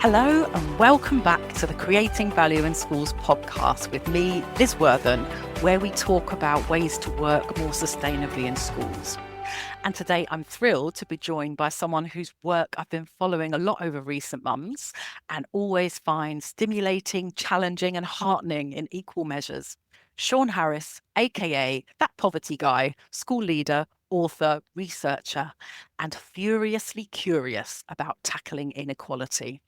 Hello and welcome back to the Creating Value in Schools podcast with me, Liz Worthen, where we talk about ways to work more sustainably in schools. And today I'm thrilled to be joined by someone whose work I've been following a lot over recent months and always find stimulating, challenging and heartening in equal measures. Sean Harris, aka That Poverty Guy, school leader, author, researcher, and furiously curious about tackling inequality.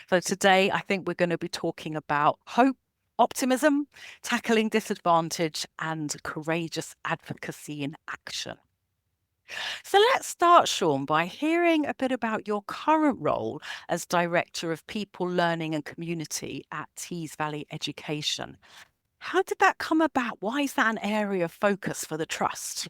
So today, I think we're going to be talking about hope, optimism, tackling disadvantage, and courageous advocacy in action. So let's start, Sean, by hearing a bit about your current role as Director of People, Learning and Community at Tees Valley Education. How did that come about? Why is that an area of focus for the Trust?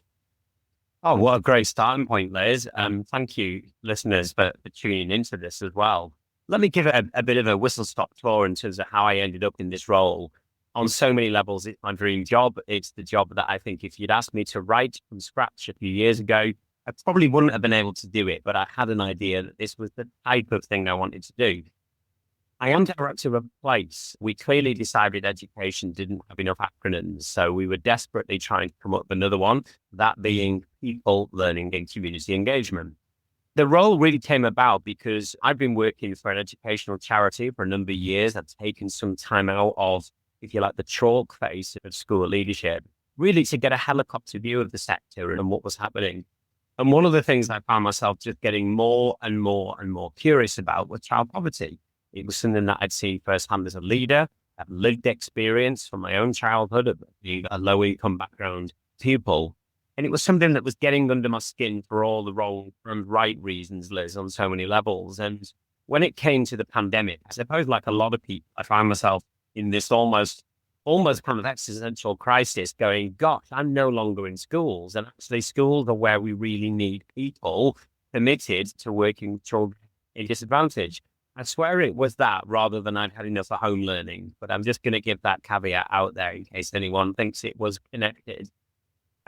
Oh, what a great starting point, Liz. Thank you, listeners, for tuning into this as well. Let me give it a bit of a whistle-stop tour in terms of how I ended up in this role. On so many levels, it's my dream job. It's the job that I think if you'd asked me to write from scratch a few years ago, I probably wouldn't have been able to do it, but I had an idea that this was the type of thing I wanted to do. I am director of a place. We clearly decided education didn't have enough acronyms, so we were desperately trying to come up with another one, that being People, Learning and Community Engagement. The role really came about because I've been working for an educational charity for a number of years. I've taken some time out of, if you like, the chalk face of school leadership, really to get a helicopter view of the sector and what was happening. And one of the things I found myself just getting more and more and more curious about was child poverty. It was something that I'd seen firsthand as a leader, I've lived experience from my own childhood of being a low-income background pupil. And it was something that was getting under my skin for all the wrong and right reasons, Liz, on so many levels. And when it came to the pandemic, I suppose like a lot of people, I found myself in this almost kind of existential crisis going, gosh, I'm no longer in schools. And actually schools are where we really need people committed to working with children in disadvantage. I swear it was that rather than I'd had enough of home learning, but I'm just going to give that caveat out there in case anyone thinks it was connected.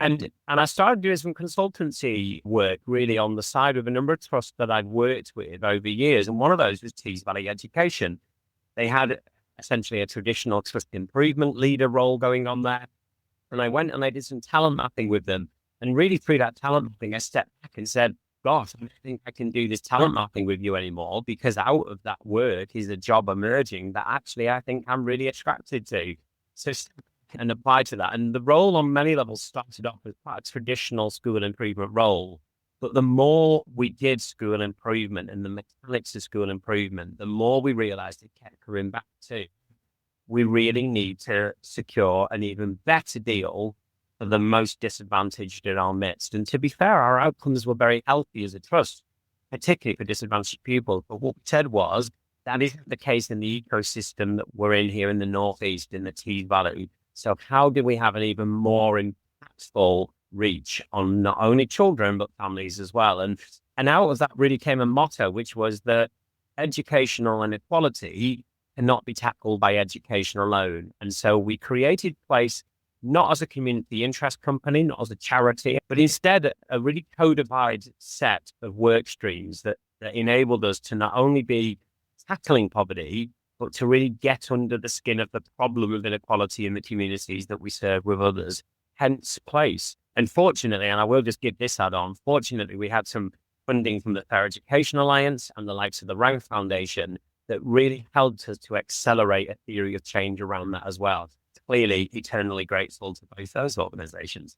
And I started doing some consultancy work really on the side of a number of trusts that I'd worked with over years. And one of those was Tees Valley Education. They had essentially a traditional trust improvement leader role going on there. And I went and I did some talent mapping with them. And really through that talent mapping, I stepped back and said, gosh, I don't think I can do this talent mapping with you anymore because out of that work is a job emerging that actually I think I'm really attracted to. So and apply to that. And the role on many levels started off as quite a traditional school improvement role. But the more we did school improvement and the mechanics of school improvement, the more we realized it kept coming back to, we really need to secure an even better deal for the most disadvantaged in our midst. And to be fair, our outcomes were very healthy as a trust, particularly for disadvantaged pupils. But what we said was, that isn't the case in the ecosystem that we're in here in the Northeast, in the Tees Valley. So how do we have an even more impactful reach on not only children, but families as well? And out of that really came a motto, which was that educational inequality cannot be tackled by education alone. And so we created Place not as a community interest company, not as a charity, but instead a really codified set of work streams that enabled us to not only be tackling poverty, but to really get under the skin of the problem of inequality in the communities that we serve with others, hence Place. And fortunately, and I will just give this add-on, fortunately, we had some funding from the Fair Education Alliance and the likes of the Rank Foundation that really helped us to accelerate a theory of change around that as well. Clearly, eternally grateful to both those organizations.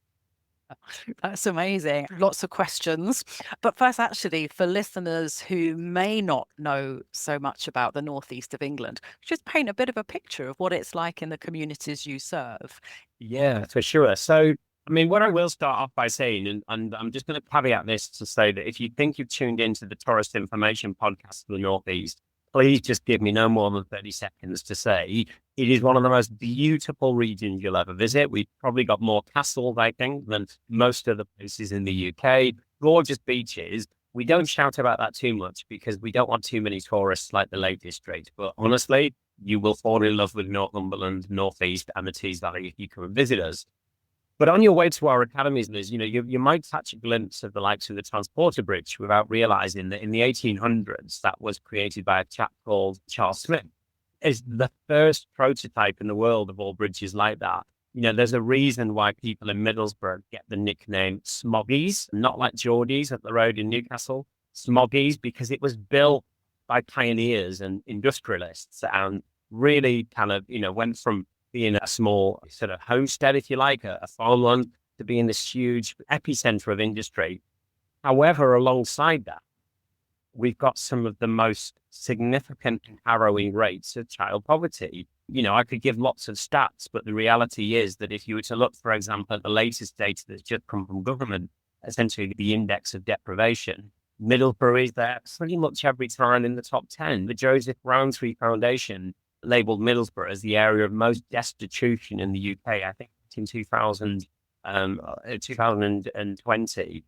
That's amazing. Lots of questions. But first, actually, for listeners who may not know so much about the northeast of England, just paint a bit of a picture of what it's like in the communities you serve. Yeah, for sure. So, I mean, what I will start off by saying, and I'm just going to caveat this to say that if you think you've tuned into the Tourist Information Podcast for the Northeast, please just give me no more than 30 seconds to say it is one of the most beautiful regions you'll ever visit. We've probably got more castles, I think, than most of the places in the UK. Gorgeous beaches. We don't shout about that too much because we don't want too many tourists like the Lake District. But honestly, you will fall in love with Northumberland, Northeast and the Tees Valley if you come and visit us. But on your way to our academies, Liz, you might catch a glimpse of the likes of the Transporter Bridge without realizing that in the 1800s, that was created by a chap called Charles Smith. Is the first prototype in the world of all bridges like that. There's a reason why people in Middlesbrough get the nickname Smoggies, not like Geordies at the road in Newcastle. Smoggies, because it was built by pioneers and industrialists and really kind of, went from being a small sort of homestead, if you like, a farmland, to being this huge epicenter of industry. However, alongside that, we've got some of the most significant and harrowing rates of child poverty. I could give lots of stats, but the reality is that if you were to look, for example, at the latest data that's just come from government, essentially the index of deprivation, Middlesbrough is there pretty much every time in the top 10. The Joseph Rowntree Foundation labelled Middlesbrough as the area of most destitution in the UK, I think in 2020.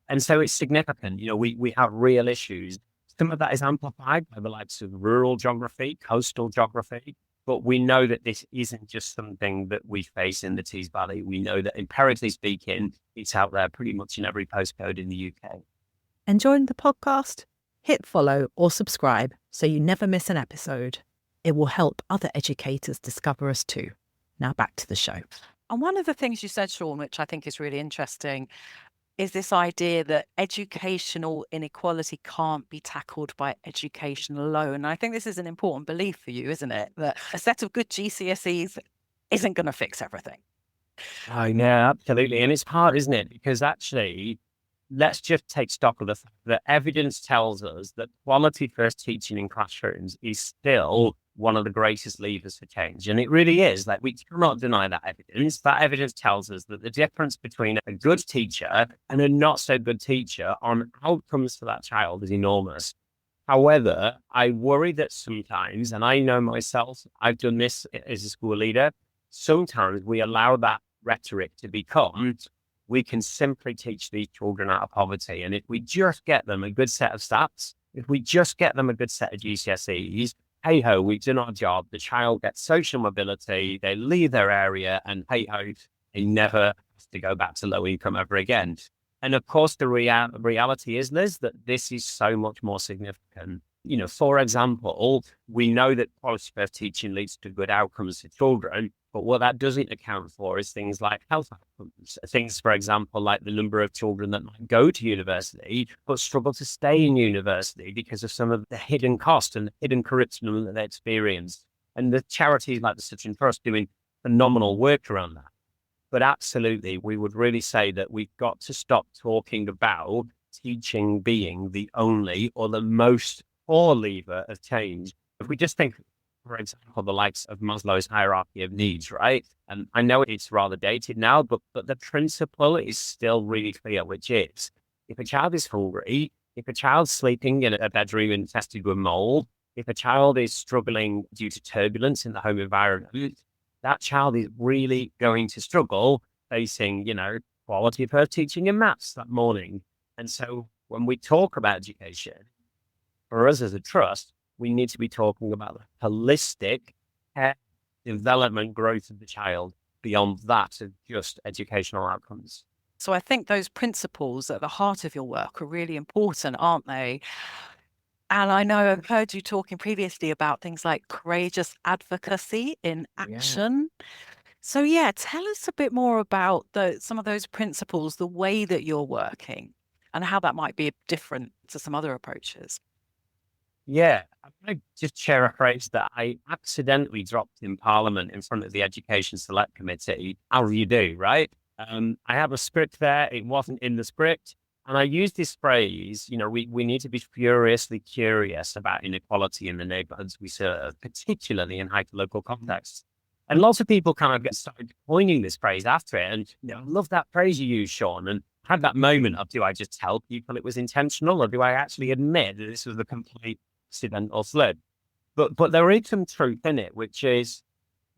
And so it's significant. We have real issues. Some of that is amplified by the likes of rural geography, coastal geography. But we know that this isn't just something that we face in the Tees Valley. We know that empirically speaking, it's out there pretty much in every postcode in the UK. Enjoying the podcast? Hit follow or subscribe so you never miss an episode. It will help other educators discover us too. Now back to the show. And one of the things you said, Sean, which I think is really interesting, is this idea that educational inequality can't be tackled by education alone. And I think this is an important belief for you, isn't it? That a set of good GCSEs isn't going to fix everything. Oh, yeah, absolutely. And it's hard, isn't it? Because actually, let's just take stock of the fact that evidence tells us that quality first teaching in classrooms is still one of the greatest levers for change. And it really is. Like, we cannot deny that evidence. That evidence tells us that the difference between a good teacher and a not so good teacher on outcomes for that child is enormous. However, I worry that sometimes, and I know myself, I've done this as a school leader, sometimes we allow that rhetoric to become, we can simply teach these children out of poverty. And if we just get them a good set of stats, if we just get them a good set of GCSEs, hey ho, we've done our job. The child gets social mobility, they leave their area, and hey ho, they never have to go back to low income ever again. And of course, the reality is, Liz, that this is so much more significant. For example, we know that quality first teaching leads to good outcomes for children, but what that doesn't account for is things like health outcomes. Things, for example, like the number of children that might go to university, but struggle to stay in university because of some of the hidden cost and the hidden curriculum that they experience. And the charities like the Such Trust doing phenomenal work around that. But absolutely, we would really say that we've got to stop talking about teaching being the only or the most core lever of change. If we just think, for example, the likes of Maslow's hierarchy of needs, right? And I know it's rather dated now, but the principle is still really clear, which is if a child is hungry, if a child's sleeping in a bedroom infested with mold, if a child is struggling due to turbulence in the home environment, that child is really going to struggle facing, quality of her teaching in maths that morning. And so when we talk about education, for us as a trust, we need to be talking about the holistic care, development, growth of the child beyond that of just educational outcomes. So I think those principles at the heart of your work are really important, aren't they? And I know I've heard you talking previously about things like courageous advocacy in action. Yeah. So tell us a bit more about some of those principles, the way that you're working, and how that might be different to some other approaches. Yeah, I'm going to just share a phrase that I accidentally dropped in Parliament in front of the Education Select Committee, as you do, right? I have a script there. It wasn't in the script. And I use this phrase, we need to be furiously curious about inequality in the neighborhoods we serve, particularly in hyperlocal contexts. And lots of people kind of get started coining this phrase after it. And I love that phrase you use, Sean. And I had that moment of, do I just tell people it was intentional, or do I actually admit that this was a complete accidental slip? But there is some truth in it, which is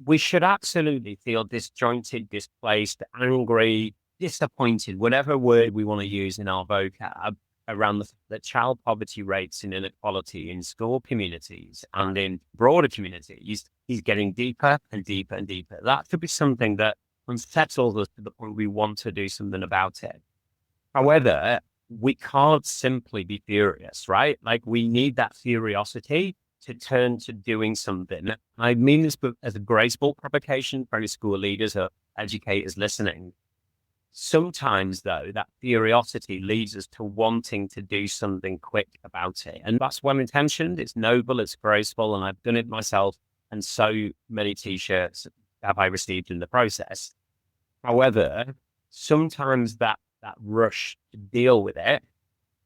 we should absolutely feel disjointed, displaced, angry, disappointed, whatever word we want to use in our vocab, around the child poverty rates and inequality in school communities and in broader communities is getting deeper and deeper and deeper. That should be something that unsettles us to the point we want to do something about it. However, we can't simply be furious, right? Like we need that curiosity to turn to doing something. I mean this as a graceful provocation for any school leaders or educators listening. Sometimes, though, that curiosity leads us to wanting to do something quick about it. And that's well intentioned. It's noble, it's graceful, and I've done it myself. And so many t-shirts have I received in the process. However, sometimes that rush to deal with it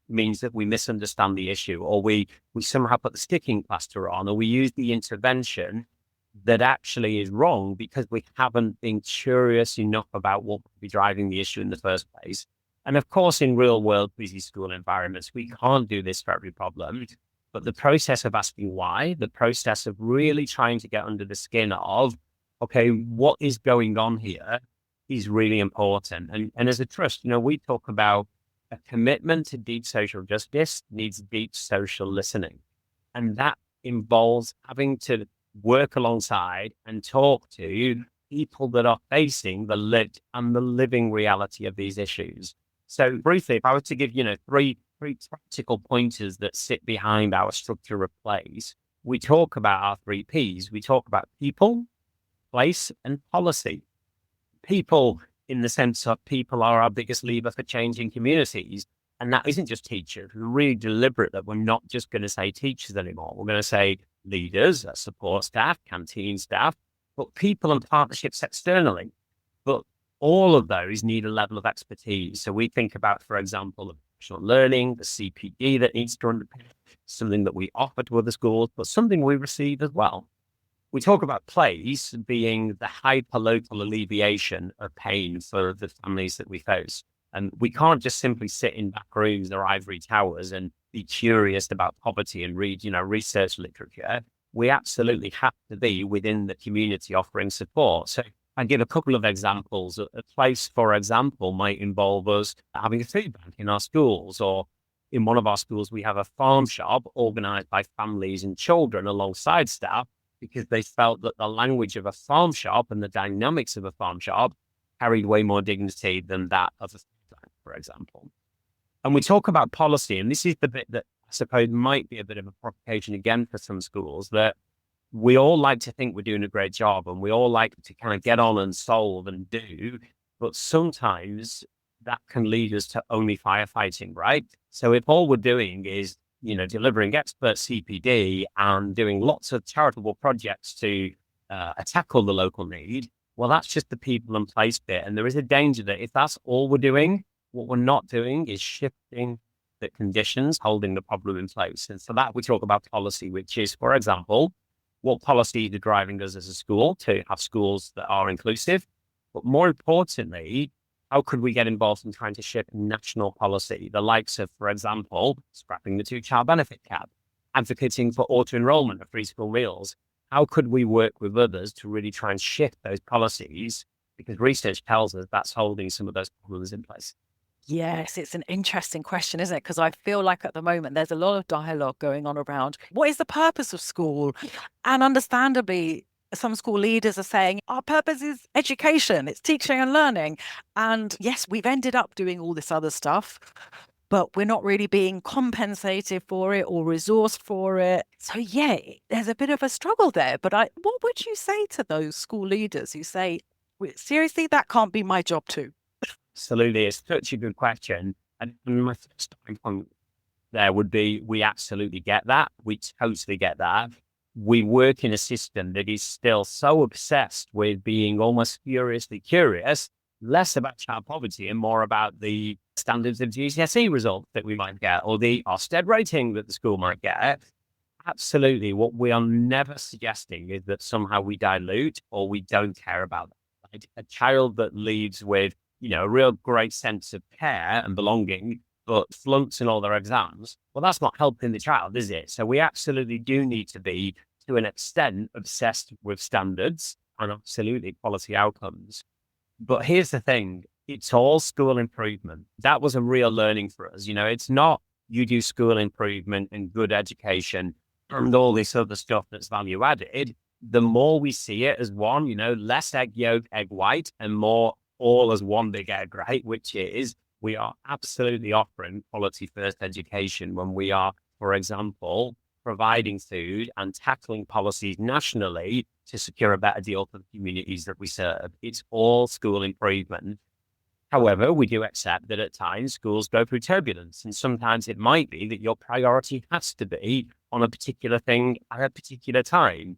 means that we misunderstand the issue, or we somehow put the sticking plaster on, or we use the intervention that actually is wrong because we haven't been curious enough about what would be driving the issue in the first place. And of course, in real world, busy school environments, we can't do this for every problem. But the process of asking why, the process of really trying to get under the skin of, okay, what is going on here is really important. And as a trust, we talk about a commitment to deep social justice needs deep social listening. And that involves having to work alongside and talk to people that are facing the lived and the living reality of these issues. So briefly, if I were to give, three practical pointers that sit behind our structure of place, we talk about our 3 Ps. We talk about people, place, and policy. People, in the sense of people are our biggest lever for changing communities. And that isn't just teachers. We're really deliberate that we're not just going to say teachers anymore. We're going to say leaders, support staff, canteen staff, but people and partnerships externally. But all of those need a level of expertise. So we think about, for example, the professional learning, the CPD that needs to underpin something that we offer to other schools, but something we receive as well. We talk about place being the hyper-local alleviation of pain for the families that we face. And we can't just simply sit in back rooms or ivory towers and be curious about poverty and read, research literature. We absolutely have to be within the community offering support. So I give a couple of examples. A place, for example, might involve us having a food bank in our schools, or in one of our schools, we have a farm shop organized by families and children alongside staff, because they felt that the language of a farm shop and the dynamics of a farm shop carried way more dignity than that of a food bank, for example. And we talk about policy, and this is the bit that I suppose might be a bit of a provocation again for some schools, that we all like to think we're doing a great job and we all like to kind of get on and solve and do, but sometimes that can lead us to only firefighting, right? So if all we're doing is delivering expert CPD and doing lots of charitable projects to tackle the local need, well, that's just the people and place bit. And there is a danger that if that's all we're doing, what we're not doing is shifting the conditions holding the problem in place. And for that, we talk about policy, which is, for example, what policies are driving us as a school to have schools that are inclusive, but more importantly, how could we get involved in trying to shift national policy? The likes of, for example, scrapping the 2-child benefit cap, advocating for auto-enrollment of free school meals. How could we work with others to really try and shift those policies? Because research tells us that's holding some of those problems in place. Yes, it's an interesting question, isn't it? Because I feel like at the moment there's a lot of dialogue going on around what is the purpose of school? And understandably, some school leaders are saying our purpose is education, it's teaching and learning. And yes, we've ended up doing all this other stuff, but we're not really being compensated for it or resourced for it. So yeah, there's a bit of a struggle there. But what would you say to those school leaders who say, seriously, that can't be my job too? Absolutely. It's such a good question. And my first starting point there would be, we absolutely get that. We totally get that. We work in a system that is still so obsessed with being almost furiously curious, less about child poverty and more about the standards of GCSE results that we might get, or the Ofsted rating that the school might get. Absolutely. What we are never suggesting is that somehow we dilute or we don't care about that. Right? A child that leads with, a real great sense of care and belonging, but flunks in all their exams, well, that's not helping the child, is it? So we absolutely do need to be, to an extent, obsessed with standards and absolutely quality outcomes. But here's the thing, it's all school improvement. That was a real learning for us. It's not you do school improvement and good education and all this other stuff that's value added. the more we see it as one, less egg yolk, egg white, and more all as one big egg, right? Which is, we are absolutely offering quality first education when we are, for example, providing food and tackling policies nationally to secure a better deal for the communities that we serve. It's all school improvement. However, we do accept that at times schools go through turbulence, and sometimes it might be that your priority has to be on a particular thing at a particular time.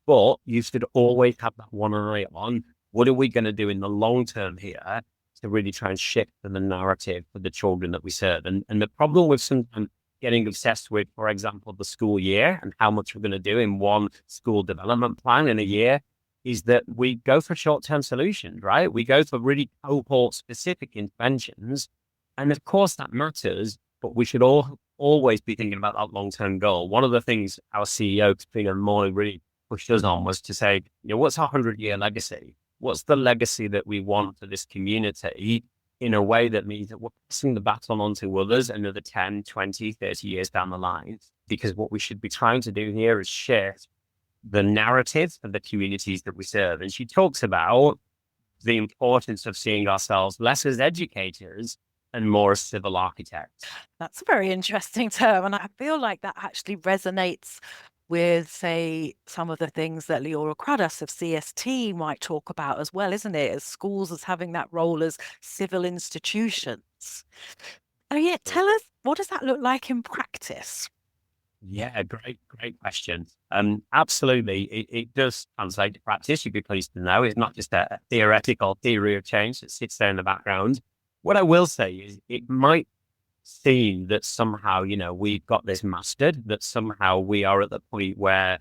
But you should always have that one eye on, what are we going to do in the long term here to really try and shift the narrative for the children that we serve? And the problem with sometimes getting obsessed with, for example, the school year and how much we're going to do in one school development plan in a year is that we go for short-term solutions, right? We go for really cohort-specific interventions. And of course that matters, but we should always be thinking about that long-term goal. One of the things our CEO, Katrina Morley, really pushed us on was to say, what's our 100-year legacy? What's the legacy that we want for this community in a way that means that we're passing the baton on to others another 10, 20, 30 years down the line? Because what we should be trying to do here is shift the narrative of the communities that we serve. And she talks about the importance of seeing ourselves less as educators and more as civil architects. That's a very interesting term. And I feel like that actually resonates with, say, some of the things that Leora Cradas of CST might talk about as well, isn't it? As schools as having that role as civil institutions. Tell us, what does that look like in practice? Yeah, great question. Absolutely. It does translate to practice. You'd be pleased to know it's not just a theoretical theory of change that sits there in the background. What I will say is it might seem that somehow, we've got this mastered, that somehow we are at the point where,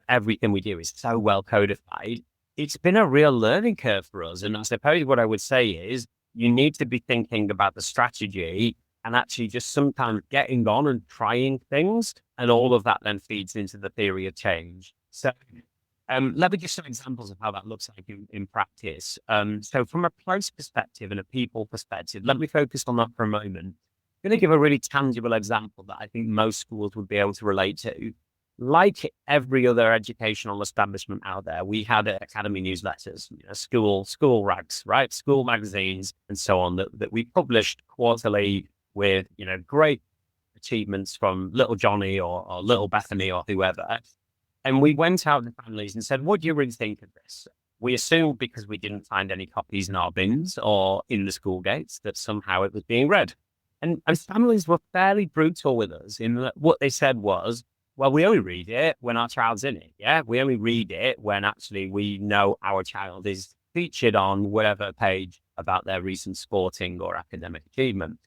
everything we do is so well codified. It's been a real learning curve for us. And I suppose what I would say is you need to be thinking about the strategy and actually just sometimes getting on and trying things. And all of that then feeds into the theory of change. So let me give some examples of how that looks like in practice. So from a place perspective and a people perspective, let me focus on that for a moment. I'm going to give a really tangible example that I think most schools would be able to relate to. Like every other educational establishment out there, we had academy newsletters, school rags, right? School magazines and so on that we published quarterly with, great achievements from little Johnny or little Bethany or whoever. And we went out to families and said, what do you really think of this? We assumed because we didn't find any copies in our bins or in the school gates that somehow it was being read. And families were fairly brutal with us in that what they said was, well, we only read it when our child's in it. Yeah, we only read it when actually we know our child is featured on whatever page about their recent sporting or academic achievement.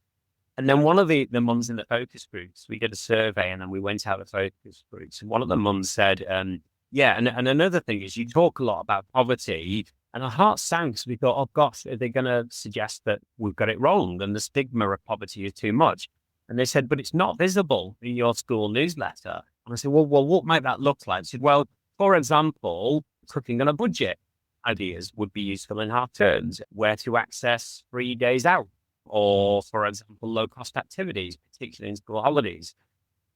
And then one of the mums in the focus groups, we did a survey and then we went out to focus groups. And one of the mums said, and another thing is you talk a lot about poverty. And our hearts sank because we thought, oh gosh, are they going to suggest that we've got it wrong and the stigma of poverty is too much? And they said, but it's not visible in your school newsletter. And I said, well, what might that look like? They said, well, for example, cooking on a budget ideas would be useful in half terms, where to access free days out, or for example, low cost activities, particularly in school holidays.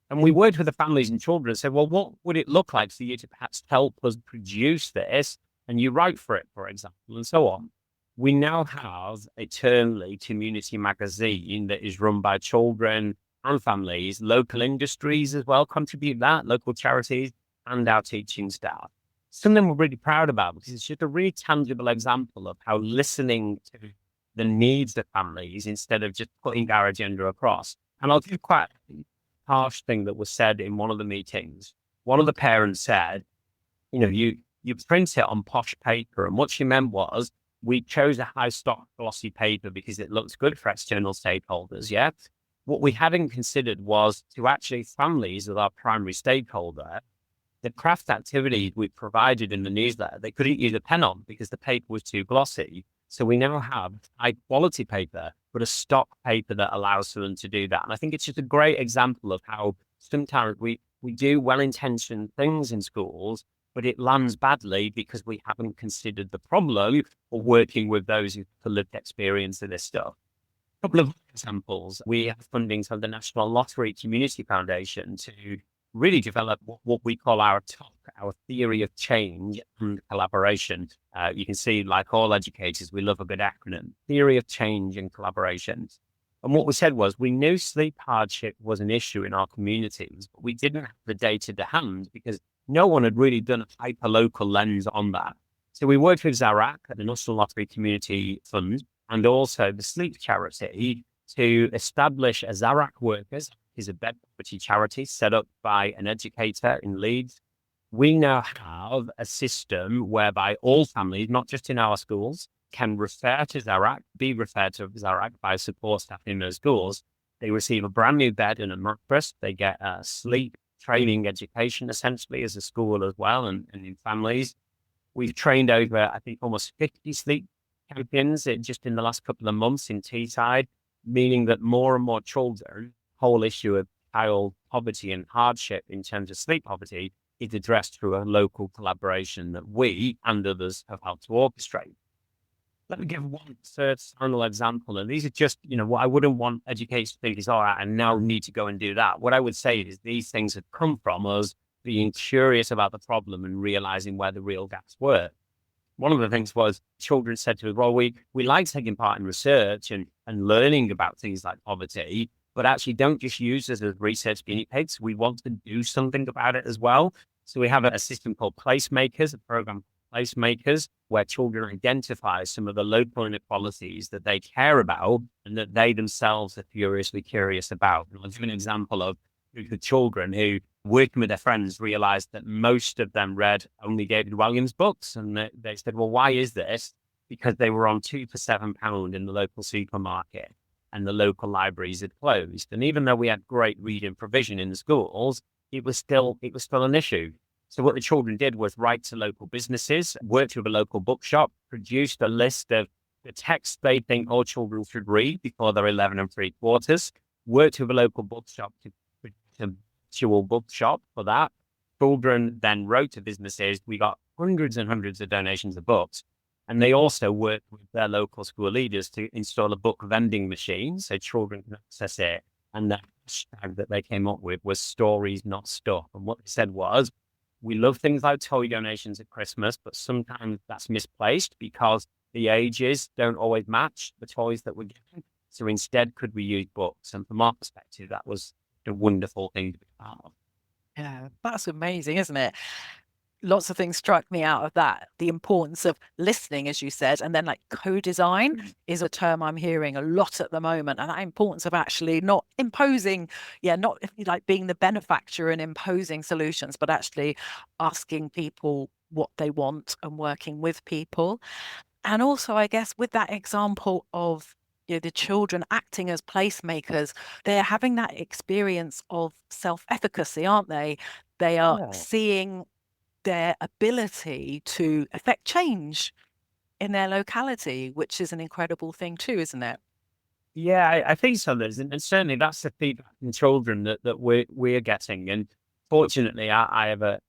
And we worked with the families and children and said, well, what would it look like for you to perhaps help us produce this? And you write for it, for example, and so on. We now have eternally community magazine that is run by children and families, local industries as well contribute that, local charities and our teaching staff. Something we're really proud about because it's just a really tangible example of how listening to the needs of families instead of just putting our agenda across. And I'll give quite a harsh thing that was said in one of the meetings. One of the parents said, you print it on posh paper. And what she meant was we chose a high stock glossy paper because it looks good for external stakeholders. Yeah. What we hadn't considered was to actually families as our primary stakeholder, the craft activities we provided in the newsletter, they couldn't use a pen on because the paper was too glossy. So we now have high quality paper, but a stock paper that allows for them to do that. And I think it's just a great example of how sometimes we do well-intentioned things in schools, but it lands badly because we haven't considered the problem or working with those who've lived experience of this stuff. A couple of examples. We have funding from the National Lottery Community Foundation to really develop what we call our TOC, our theory of change and collaboration. You can see, like all educators, we love a good acronym, theory of change and collaboration. And what we said was we knew sleep hardship was an issue in our communities, but we didn't have the data to hand because no one had really done a hyper-local lens on that. So we worked with Zarak, the National Lottery Community Fund, and also the Sleep Charity to establish a Zarak Workers, is a bed poverty charity set up by an educator in Leeds. We now have a system whereby all families, not just in our schools, can refer to Zarak, be referred to Zarak by support staff in those schools. They receive a brand new bed and a mattress. They get a sleep training education, essentially, as a school as well, and in families. We've trained over, I think, almost 50 sleep champions just in the last couple of months in Teesside, meaning that more and more children, whole issue of child poverty and hardship in terms of sleep poverty is addressed through a local collaboration that we and others have helped to orchestrate. Let me give one third final example. And these are just, what I wouldn't want educators to think is, all right, I now need to go and do that. What I would say is these things have come from us being curious about the problem and realizing where the real gaps were. One of the things was children said to us, well, we like taking part in research and learning about things like poverty, but actually don't just use us as research guinea pigs. We want to do something about it as well. So we have a system called Placemakers, a program Placemakers, where children identify some of the local inequalities that they care about and that they themselves are furiously curious about. And I'll give an example of the children who, working with their friends, realized that most of them read only David Walliams books. And they said, well, why is this? Because they were on 2 for £7 in the local supermarket and the local libraries had closed. And even though we had great reading provision in the schools, it was still an issue. So what the children did was write to local businesses, worked with a local bookshop, produced a list of the texts they think all children should read before they're 11 3/4, worked with a local bookshop to produce a virtual bookshop for that. Children then wrote to businesses. We got hundreds and hundreds of donations of books. And they also worked with their local school leaders to install a book vending machine so children can access it. And the hashtag that they came up with was stories, not stuff. And what they said was, we love things like toy donations at Christmas, but sometimes that's misplaced because the ages don't always match the toys that we're getting. So instead, could we use books? And from our perspective, that was a wonderful thing to be part of. Yeah, that's amazing, isn't it? Lots of things struck me out of that. The importance of listening, as you said, and then like co-design is a term I'm hearing a lot at the moment. And that importance of actually not imposing, not like being the benefactor and imposing solutions, but actually asking people what they want and working with people. And also, I guess, with that example of the children acting as placemakers, they're having that experience of self-efficacy, aren't they? They are seeing their ability to affect change in their locality, which is an incredible thing too, isn't it? Yeah, I think so, Liz. And certainly that's the feedback from children that we're getting. And fortunately, I have a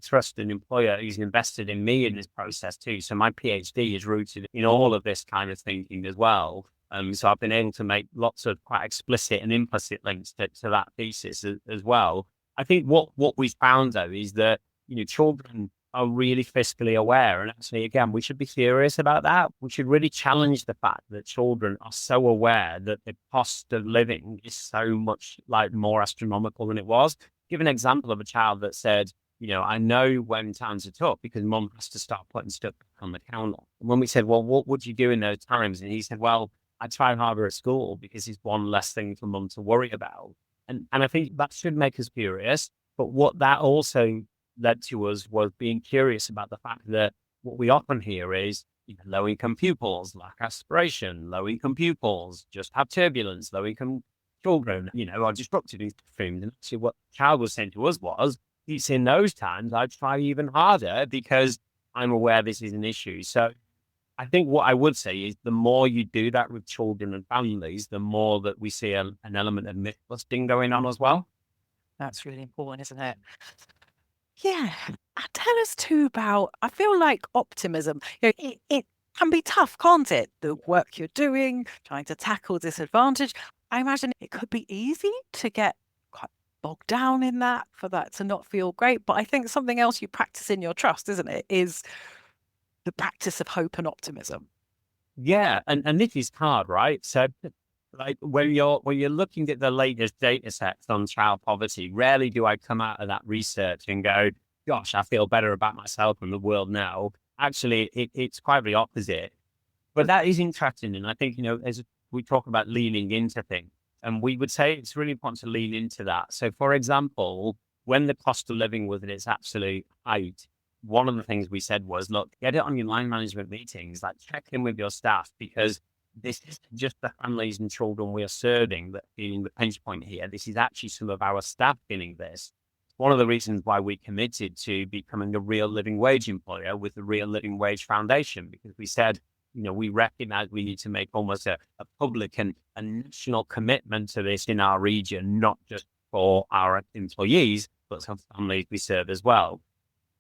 trusted employer who's invested in me in this process too. So my PhD is rooted in all of this kind of thinking as well. So I've been able to make lots of quite explicit and implicit links to that thesis as well. I think what we found though is that children are really fiscally aware. And actually, again, we should be serious about that. We should really challenge the fact that children are so aware that the cost of living is so much more astronomical than it was. Give an example of a child that said, I know when times are tough because mum has to start putting stuff on the counter. And when we said, well, what would you do in those times? And he said, well, I try harder at school because it's one less thing for mum to worry about. And I think that should make us curious. But what that also led to us was being curious about the fact that what we often hear is low-income pupils lack aspiration, low-income pupils just have turbulence, low-income children, are disrupted in streams. And actually what the child was saying to us was, it's in those times I try even harder because I'm aware this is an issue. So I think what I would say is the more you do that with children and families, the more that we see an element of myth busting going on as well. That's really important, isn't it? Yeah. Tell us too about, I feel like optimism, it can be tough, can't it? The work you're doing, trying to tackle disadvantage. I imagine it could be easy to get quite bogged down in that, for that to not feel great. But I think something else you practice in your trust, isn't it, is the practice of hope and optimism. Yeah, and this is hard, right? So, like when you're looking at the latest data sets on child poverty, rarely do I come out of that research and go, "Gosh, I feel better about myself and the world now." Actually, it's quite the opposite. But that is interesting, and I think as we talk about leaning into things, and we would say it's really important to lean into that. So, for example, when the cost of living was at its absolute height, one of the things we said was, look, get it on your line management meetings, like check in with your staff, because this isn't just the families and children we are serving that feeling the pinch point here. This is actually some of our staff feeling this. One of the reasons why we committed to becoming a real living wage employer with the Real Living Wage Foundation, because we said, we recognize we need to make almost a public and a national commitment to this in our region, not just for our employees, but some families we serve as well.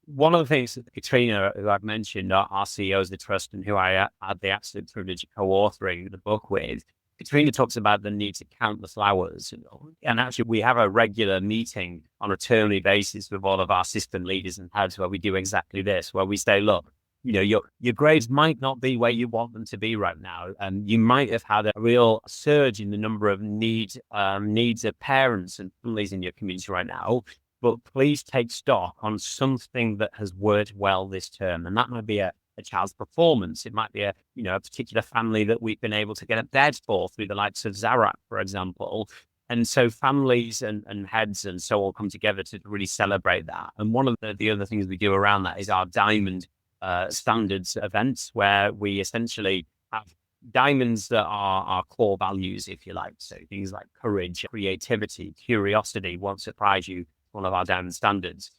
One of the things that Katrina, who I've mentioned, our CEO of the trust and who I had the absolute privilege of co-authoring the book with, Katrina talks about the need to count the flowers. And actually, we have a regular meeting on a termly basis with all of our system leaders and heads where we do exactly this, where we say, look, your grades might not be where you want them to be right now. And you might have had a real surge in the number of needs of parents and families in your community right now. But please take stock on something that has worked well this term. And that might be a child's performance. It might be a particular family that we've been able to get a bed for through the likes of Zarak, for example. And so families and heads and so on come together to really celebrate that. And one of the other things we do around that is our Diamond standards events, where we essentially have diamonds that are our core values, if you like. So things like courage, creativity, curiosity won't surprise you, one of our diamond standards.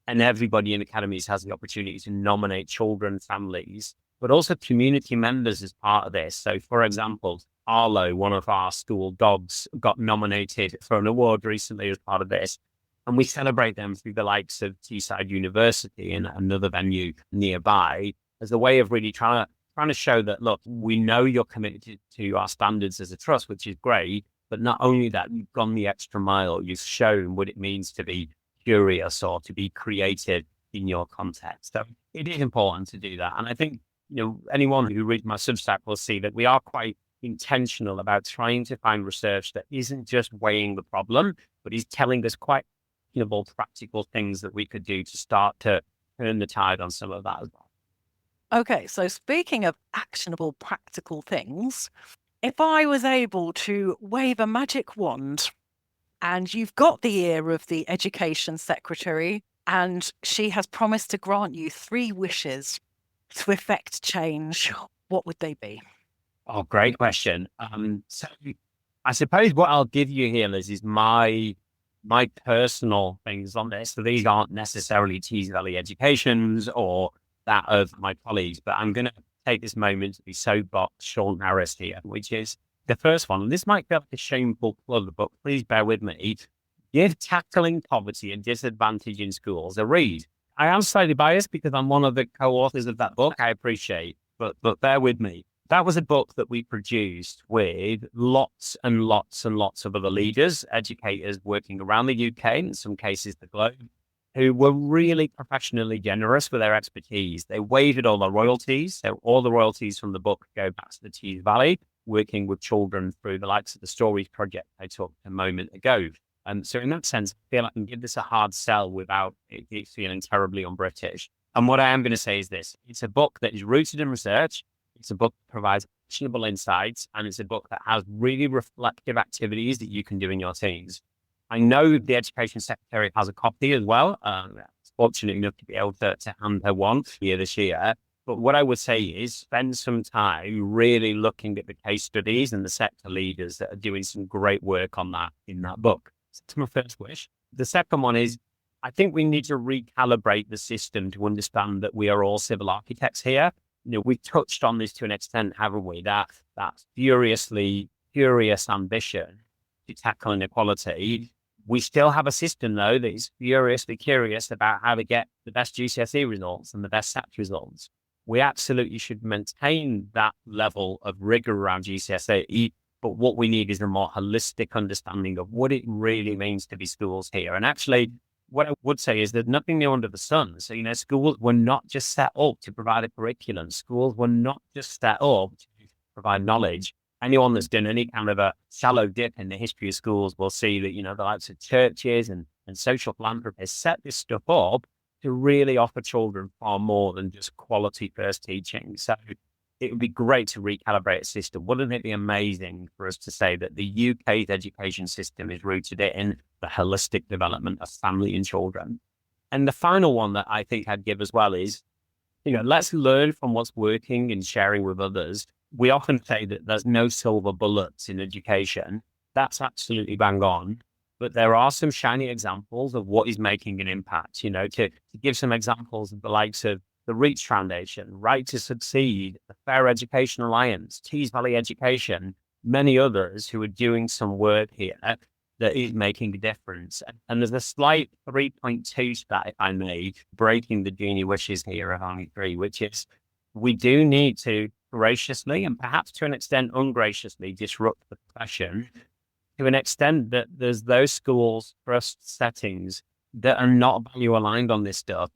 And everybody in academies has the opportunity to nominate children, families, but also community members as part of this. So, for example, Arlo, one of our school dogs, got nominated for an award recently as part of this. And we celebrate them through the likes of Teesside University and another venue nearby as a way of really trying to show that, look, we know you're committed to our standards as a trust, which is great. But not only that, you've gone the extra mile. You've shown what it means to be curious or to be creative in your context. So it is important to do that. And I think, anyone who reads my Substack will see that we are quite intentional about trying to find research that isn't just weighing the problem, but is telling us quite practical things that we could do to start to turn the tide on some of that as well. Okay, so speaking of actionable, practical things, if I was able to wave a magic wand and you've got the ear of the Education Secretary and she has promised to grant you 3 wishes to effect change, what would they be? Oh, great question. So I suppose what I'll give you here, Liz, is my personal things on this. So these aren't necessarily Tees Valley Education's or that of my colleagues, but I'm going to take this moment to be soapbox Sean Harris here, which is the first one. And this might feel like a shameful plug, but please bear with me. Give Tackling Poverty and Disadvantage in Schools a read. I am slightly biased because I'm one of the co-authors of that book. I appreciate, but bear with me. That was a book that we produced with lots and lots and lots of other leaders, educators working around the UK, and in some cases the globe, who were really professionally generous with their expertise. They waived all the royalties. So all the royalties from the book go back to the Tees Valley, working with children through the likes of the Stories Project I talked a moment ago. So in that sense, I feel like I can give this a hard sell without it feeling terribly un-British. And what I am going to say is this. It's a book that is rooted in research. It's a book that provides actionable insights, and it's a book that has really reflective activities that you can do in your teams. I know the Education Secretary has a copy as well. I was fortunate enough to be able to hand her one here this year. But what I would say is spend some time really looking at the case studies and the sector leaders that are doing some great work on that in that book. So that's my first wish. The second one is, I think we need to recalibrate the system to understand that we are all civil architects here. We've touched on this to an extent, haven't we? That furiously curious ambition to tackle inequality. We still have a system, though, that is furiously curious about how to get the best GCSE results and the best SAT results. We absolutely should maintain that level of rigor around GCSE, But what we need is a more holistic understanding of what it really means to be schools here. And actually, what I would say is there's nothing new under the sun. So, schools were not just set up to provide a curriculum. Schools were not just set up to provide knowledge. Anyone that's done any kind of a shallow dip in the history of schools will see that, the likes of churches and social philanthropies set this stuff up to really offer children far more than just quality first teaching. So it would be great to recalibrate a system. Wouldn't it be amazing for us to say that the UK's education system is rooted in the holistic development of family and children? And the final one that I think I'd give as well is, let's learn from what's working and sharing with others. We often say that there's no silver bullets in education. That's absolutely bang on. But there are some shiny examples of what is making an impact, to give some examples of the likes of the Reach Foundation, Right to Succeed, the Fair Education Alliance, Tees Valley Education, many others who are doing some work here that is making a difference. And there's a slight 3.2 stat, if I may, breaking the genie wishes here of only 3, which is we do need to graciously and perhaps to an extent ungraciously disrupt the profession to an extent that there's those schools, trust settings that are not value aligned on this stuff.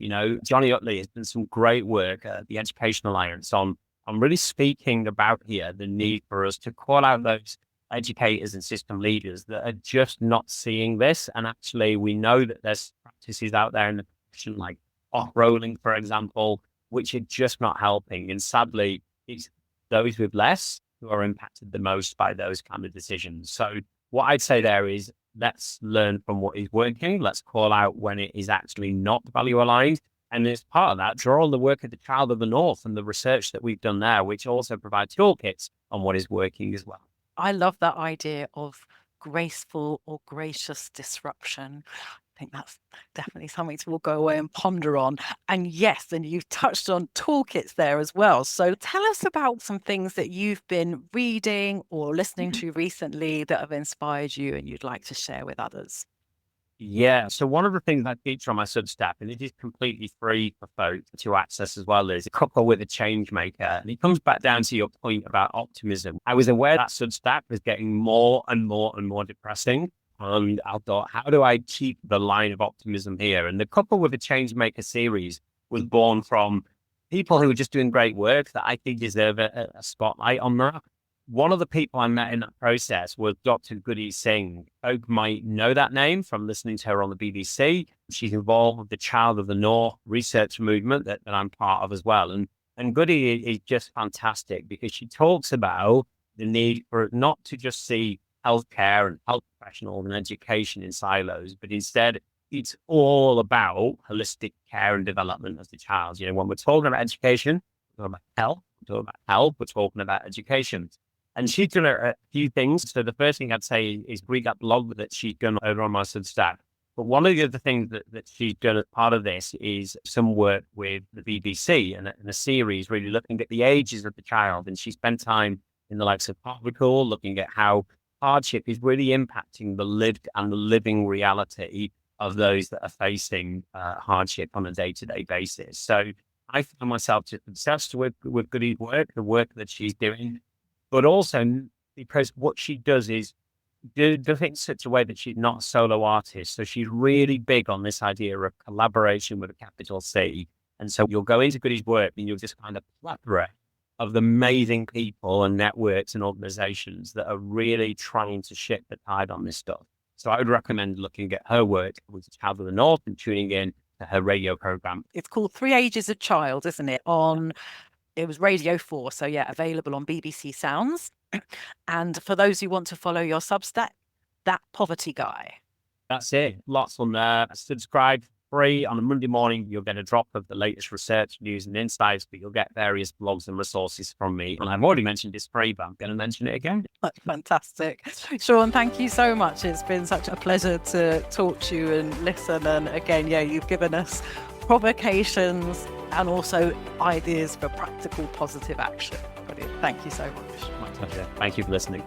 Johnny Utley has done some great work at the Education Alliance on really speaking about here the need for us to call out those educators and system leaders that are just not seeing this. And actually, we know that there's practices out there in the profession like off-rolling, for example, which are just not helping. And sadly, it's those with less who are impacted the most by those kind of decisions. So what I'd say there is let's learn from what is working. Let's call out when it is actually not value aligned. And as part of that, draw on the work of the Child of the North and the research that we've done there, which also provides toolkits on what is working as well. I love that idea of graceful or gracious disruption. I think that's definitely something we'll go away and ponder on. And yes, and you've touched on toolkits there as well. So tell us about some things that you've been reading or listening to recently that have inspired you and you'd like to share with others. Yeah. So one of the things I feature on my Substack, and it is completely free for folks to access as well, is a couple with a change maker. And it comes back down to your point about optimism. I was aware that Substack was getting more and more and more depressing. And I thought, how do I keep the line of optimism here? And the Couple with a Change Maker series was born from people who were just doing great work that I think deserve a spotlight on that. One of the people I met in that process was Dr. Goody Singh. Folk might know that name from listening to her on the BBC. She's involved with the Child of the North research movement that I'm part of as well. And Goody is just fantastic because she talks about the need for not to just see healthcare and health professionals and education in silos, but instead it's all about holistic care and development of the child. When we're talking about education, we're talking about health, we're talking about education. And she's done a few things. So the first thing I'd say is read that blog that she's done over on my Substack. But one of the other things that she's done as part of this is some work with the BBC and a series really looking at the ages of the child. And she spent time in the likes of Hartlepool looking at how hardship is really impacting the lived and the living reality of those that are facing hardship on a day-to-day basis. So I find myself just obsessed with Goody's work, the work that she's doing, but also because what she does is do things in such a way that she's not a solo artist. So she's really big on this idea of collaboration with a capital C. And so you'll go into Goody's work and you'll just find a plethora of the amazing people and networks and organizations that are really trying to shift the tide on this stuff. So I would recommend looking at her work with the Child of the North and tuning in to her radio program. It's called 3 Ages of Child, isn't it? It was Radio 4. So yeah, available on BBC Sounds. And for those who want to follow your Substack, That Poverty Guy. That's it. Lots on there. Subscribe free on a Monday morning. You'll get a drop of the latest research, news and insights, but you'll get various blogs and resources from me. And I've already mentioned it's free, but I'm going to mention it again. Fantastic. Sean, thank you so much. It's been such a pleasure to talk to you and listen. And again, yeah, you've given us provocations and also ideas for practical positive action. Brilliant. Thank you so much. My pleasure. Thank you for listening.